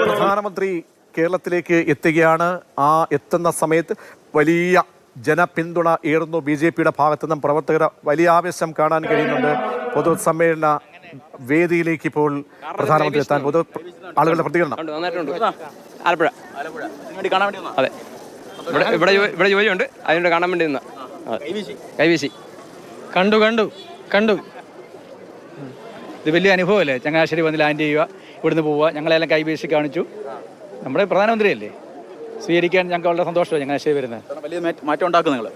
പ്രധാനമന്ത്രി കേരളത്തിലേക്ക് എത്തുകയാണ്. ആ എത്തുന്ന സമയത്ത് വലിയ ജനപിന്തുണ ഏറുന്നു. BJP-യുടെ ഭാഗത്തു നിന്നും പ്രവർത്തകർ വലിയ ആവേശം കാണാൻ കഴിയുന്നുണ്ട്. പൊതുസമ്മേളന വേദിയിലേക്ക് ഇപ്പോൾ പ്രധാനമന്ത്രി എത്താൻ ആളുകളുടെ പ്രതികരണം. ആലപ്പുഴ അതെ, ഇവിടെ ജോലിയുണ്ട്, അതിനോട് കാണാൻ വേണ്ടി നിന്ന കൈവീശി കണ്ടു. ഇത് വലിയ അനുഭവമല്ലേ? ചങ്ങനാശ്ശേരി വന്ന് ലാൻഡ് ചെയ്യുക, ഇവിടുന്ന് പോവുക, ഞങ്ങളെല്ലാം കൈവീശി കാണിച്ചു. നമ്മുടെ പ്രധാനമന്ത്രിയല്ലേ, സ്വീകരിക്കാൻ ഞങ്ങൾക്ക് വളരെ സന്തോഷമാണ് ചങ്ങനാശ്ശേരി വരുന്നത്. വലിയ മാറ്റം ഉണ്ടാക്കും നിങ്ങൾ?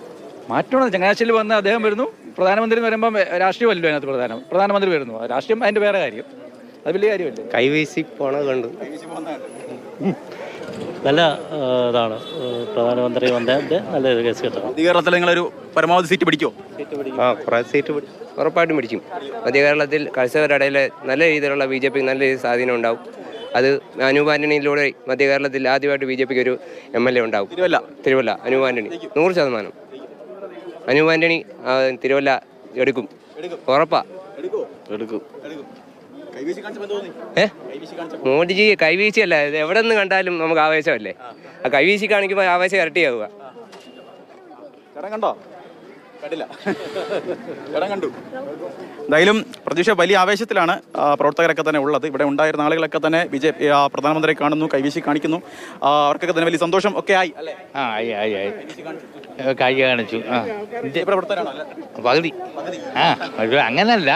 മാറ്റമാണ്. ചങ്ങനാശ്ശേരിയിൽ വന്ന് അദ്ദേഹം വരുന്നു. പ്രധാനമന്ത്രി എന്ന് പറയുമ്പോൾ രാഷ്ട്രീയമല്ലോ അതിനകത്ത്. പ്രധാനമന്ത്രി വരുന്നു, രാഷ്ട്രീയം അതിൻ്റെ വേറെ കാര്യം. അത് വലിയ കാര്യമല്ലേ? കൈവീശി പോണത് കണ്ടു. നല്ല ഇതാണ് പ്രധാനമന്ത്രി വന്നതിൻ്റെ നല്ലൊരു കേസ് കേട്ടോ. കേരളത്തിൽ നിങ്ങളൊരു പരമാവധി സീറ്റ് പിടിക്കുമോ? കുറേ സീറ്റ് പിടിക്കും, ഉറപ്പായിട്ടും പിടിക്കും. മധ്യ കേരളത്തിൽ കർഷകരുടെ ഇടയിൽ നല്ല രീതിയിലുള്ള BJP നല്ല രീതിയിൽ സ്വാധീനം ഉണ്ടാവും. അത് അനൂപ് ആന്റണിയിലൂടെ മധ്യ കേരളത്തിൽ ആദ്യമായിട്ട് BJP-ക്ക് ഒരു MLA ഉണ്ടാവും. തിരുവല്ല അനൂപ് ആന്റണി 100%. അനൂപ് ആന്റണി തിരുവല്ല എടുക്കും, ഉറപ്പാ എടുക്കും. മോദിജി കൈവീശിയല്ല, ഇത് എവിടെ നിന്ന് കണ്ടാലും നമുക്ക് ആവേശമല്ലേ. ആ കൈവീശി കാണിക്കുമ്പോൾ ആവേശം ഇരട്ടിയാവുക. കണ്ടോ? കണ്ടു. എന്തായാലും പ്രതീക്ഷ വലിയ ആവേശത്തിലാണ് പ്രവർത്തകരൊക്കെ തന്നെ ഉള്ളത്. ഇവിടെ ഉണ്ടായിരുന്ന ആളുകളൊക്കെ തന്നെ BJP പ്രധാനമന്ത്രിയെ കാണുന്നു, കൈവീശി കാണിക്കുന്നു. അവർക്കൊക്കെ തന്നെ വലിയ സന്തോഷം ഒക്കെ ആയി അല്ലേ? ആയി കൈ കാണിച്ചു. പകുതി അങ്ങനല്ല,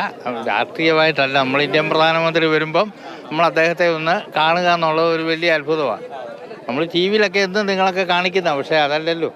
രാഷ്ട്രീയമായിട്ടല്ല. നമ്മൾ ഇന്ത്യൻ പ്രധാനമന്ത്രി വരുമ്പം നമ്മൾ അദ്ദേഹത്തെ ഒന്ന് കാണുക എന്നുള്ളത് ഒരു വലിയ അത്ഭുതമാണ്. നമ്മൾ TV-യിലൊക്കെ എന്ത് നിങ്ങളൊക്കെ കാണിക്കുന്ന, പക്ഷേ അതല്ലല്ലോ.